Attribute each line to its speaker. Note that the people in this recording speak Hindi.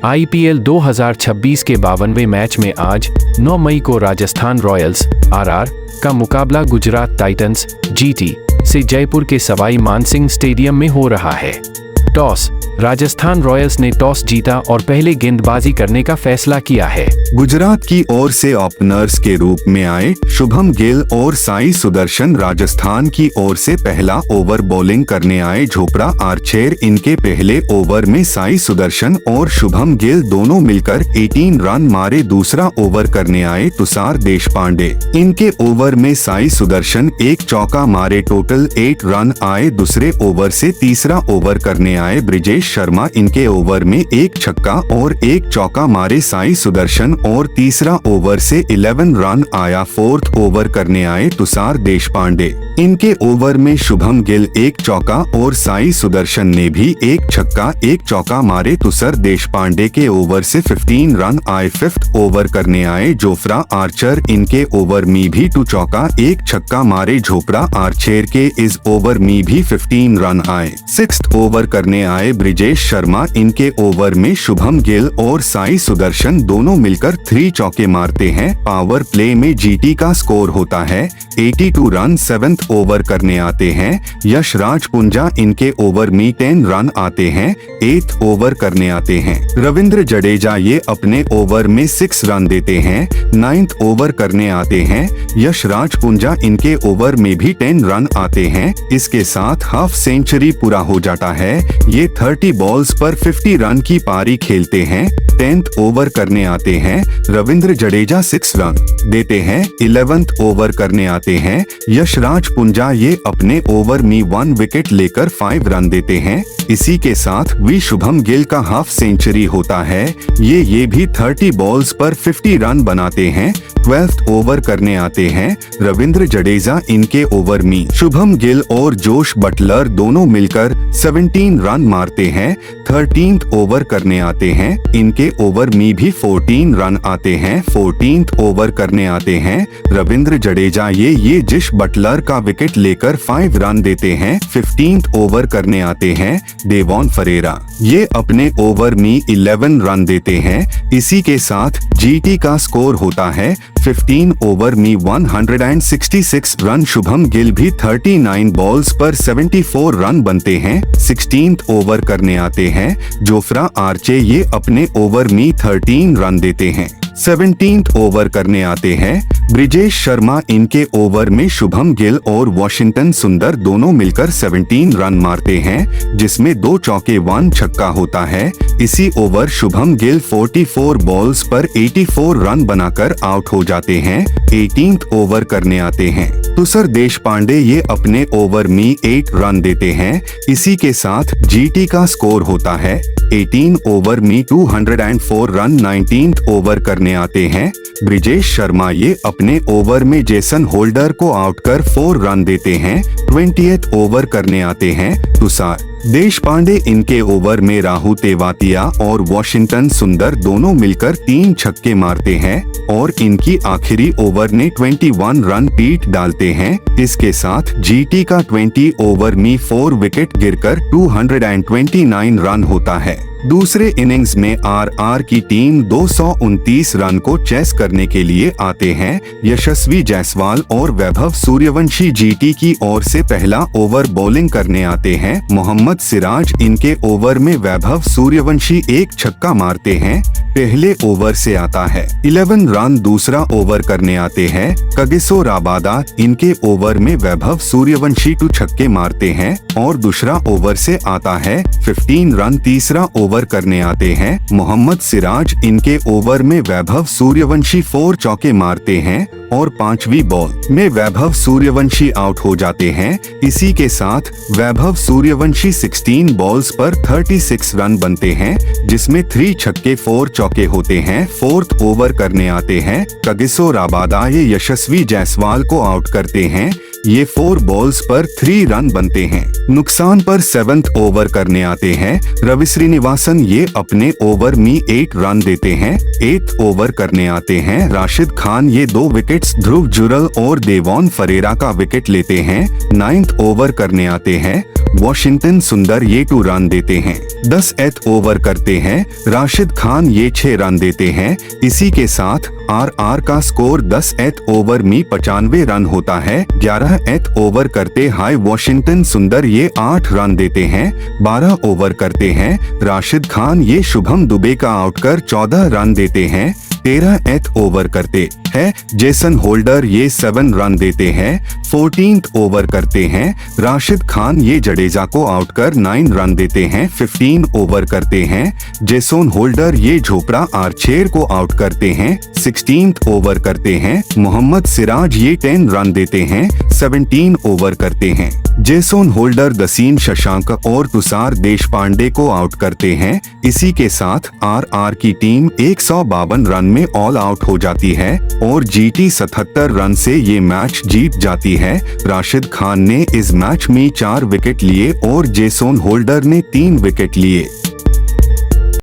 Speaker 1: आईपीएल 2026 के 52वें मैच में आज 9 मई को राजस्थान रॉयल्स आरआर का मुकाबला गुजरात टाइटंस जीटी से जयपुर के सवाई मानसिंह स्टेडियम में हो रहा है। टॉस राजस्थान रॉयल्स ने टॉस जीता और पहले गेंदबाजी करने का फैसला किया है।
Speaker 2: गुजरात की ओर से ओपनर्स के रूप में आए शुभम गिल और साई सुदर्शन। राजस्थान की ओर से पहला ओवर बॉलिंग करने आए झोपड़ा आर्चर। इनके पहले ओवर में साई सुदर्शन और शुभम गिल दोनों मिलकर 18 रन मारे। दूसरा ओवर करने आए तुषार देशपांडे। इनके ओवर में साई सुदर्शन एक चौका मारे, टोटल 8 रन आए। दूसरे ओवर से तीसरा ओवर करने आए ब्रिजेश शर्मा। इनके ओवर में एक छक्का और एक चौका मारे साई सुदर्शन और तीसरा ओवर से 11 रन आया। फोर्थ ओवर करने आए तुषार देशपांडे। इनके ओवर में शुभम गिल एक चौका और साई सुदर्शन ने भी एक छक्का एक चौका मारे। तुषार देशपांडे के ओवर से 15 रन आए। फिफ्थ ओवर करने आए जोफ्रा आर्चर। इनके ओवर में भी 2 चौका एक छक्का मारे। झोपड़ा आर्चर के इस ओवर में भी 15 रन आए। सिक्स्थ ओवर करने आए ब्रिजेश शर्मा। इनके ओवर में शुभम गिल और साई सुदर्शन दोनों मिलकर 3 चौके मारते हैं। पावर प्ले में जीटी का स्कोर होता है 82 रन। 7th ओवर करने आते हैं यशराज पुंजा। इनके ओवर में 10 रन आते हैं। 8th ओवर करने आते हैं रविंद्र जडेजा। ये अपने ओवर में 6 रन देते हैं। 9th ओवर करने आते हैं यशराज पुंजा। इनके ओवर में भी 10 रन आते हैं। इसके साथ हाफ सेंचुरी पूरा हो जाता है। ये 30 बॉल्स पर 50 रन की पारी खेलते हैं। 10th ओवर करने आते हैं रविंद्र जडेजा 6 रन देते हैं। 11th ओवर करने आते हैं यशराज पुंजा। ये अपने ओवर में 1 विकेट लेकर 5 रन देते हैं। इसी के साथ भी शुभम गिल का हाफ सेंचुरी होता है। ये भी 30 बॉल्स पर 50 रन बनाते हैं। 12th ओवर करने आते हैं रविंद्र जडेजा। इनके ओवर में शुभम गिल और जोश बटलर दोनों मिलकर 17 रन मारते हैं। 13th ओवर करने आते हैं। इनके ओवर में भी 14 रन आते हैं। 14th ओवर करने आते हैं रविंद्र जडेजा। ये जिश बटलर का विकेट लेकर 5 रन देते हैं। 15th ओवर करने आते हैं डेवॉन फरेरा। ये अपने ओवर में 11 रन देते हैं। इसी के साथ जीटी का स्कोर होता है 15 ओवर में 166 रन। शुभम गिल भी 39 बॉल्स पर 74 रन बनते हैं। 16th ओवर करने आते हैं जोफ्रा आर्चे। ये अपने ओवर में 13 रन देते हैं। 17th ओवर करने आते हैं ब्रिजेश शर्मा। इनके ओवर में शुभम गिल और वॉशिंगटन सुंदर दोनों मिलकर 17 रन मारते हैं, जिसमें 2 चौके 1 छक्का होता है। इसी ओवर शुभम गिल 44 बॉल्स पर 84 रन बनाकर आउट हो जाते हैं। 18th ओवर करने आते हैं तुषार देशपांडे। ये अपने ओवर में 8 रन देते हैं। इसी के साथ जीटी का स्कोर होता है 18 ओवर में 204 रन। 19th ओवर करने आते हैं ब्रिजेश शर्मा। ये अपने ओवर में जेसन होल्डर को आउट कर 4 रन देते हैं। 20th ओवर करने आते हैं तुषार देशपांडे। इनके ओवर में राहुल तेवातिया और वॉशिंगटन सुंदर दोनों मिलकर 3 छक्के मारते हैं और इनकी आखिरी ओवर ने 21 रन पीट डालते हैं। इसके साथ जीटी का 20 ओवर में 4 विकेट गिरकर 229 रन होता है। दूसरे इनिंग्स में आरआर की टीम 229 रन को चेस करने के लिए आते हैं यशस्वी जायसवाल और वैभव सूर्यवंशी। जीटी की ओर से पहला ओवर बॉलिंग करने आते हैं मोहम्मद सिराज। इनके ओवर में वैभव सूर्यवंशी एक छक्का मारते हैं। पहले ओवर से आता है 11 रन। दूसरा ओवर करने आते हैं कगिसो राबादा। इनके ओवर में वैभव सूर्यवंशी 2 छक्के मारते हैं और दूसरा ओवर से आता है 15 रन। तीसरा ओवर करने आते हैं मोहम्मद सिराज। इनके ओवर में वैभव सूर्यवंशी 4 चौके मारते हैं और 5वीं बॉल में वैभव सूर्यवंशी आउट हो जाते हैं। इसी के साथ वैभव सूर्यवंशी 16 बॉल्स पर 36 रन बनते हैं, जिसमें 3 छक्के 4 चौके होते हैं। 4th ओवर करने आते हैं कगिसो राबादा। ये यशस्वी जायसवाल को आउट करते हैं। ये 4 बॉल्स पर 3 रन बनते हैं। नुकसान पर 7th ओवर करने आते हैं रवि श्रीनिवासन, ये अपने ओवर में 8 रन देते हैं। 8th ओवर करने आते हैं राशिद खान, ये 2 विकेट्स ध्रुव जुरल और देवॉन फरेरा का विकेट लेते हैं। 9th ओवर करने आते हैं वॉशिंगटन सुंदर, ये 2 रन देते हैं। 10th ओवर करते हैं राशिद खान, ये 6 रन देते हैं। इसी के साथ आर का स्कोर 10th ओवर में 95 रन होता है। 11th ओवर करते हैं वॉशिंगटन सुंदर, ये 8 रन देते हैं। 12 ओवर करते हैं राशिद खान, ये शुभम दुबे का आउट कर 14 रन देते हैं। 13th ओवर करते हैं जेसन होल्डर, ये 7 रन देते हैं। 14th ओवर करते हैं राशिद खान, ये जडेजा को आउट कर 9 रन देते हैं। 15 ओवर करते हैं जेसन होल्डर, ये झोपड़ा आर्चर को आउट करते हैं। 16th ओवर करते हैं मोहम्मद सिराज, ये 10 रन देते हैं। 17 ओवर करते हैं जेसन होल्डर दसीम शशांक और तुषार देशपांडे को आउट करते हैं। इसी के साथ आर की टीम 152 रन में ऑल आउट हो जाती है और जीटी 77 रन से ये मैच जीत जाती है। राशिद खान ने इस मैच में 4 विकेट लिए और जेसन होल्डर ने 3 विकेट लिए।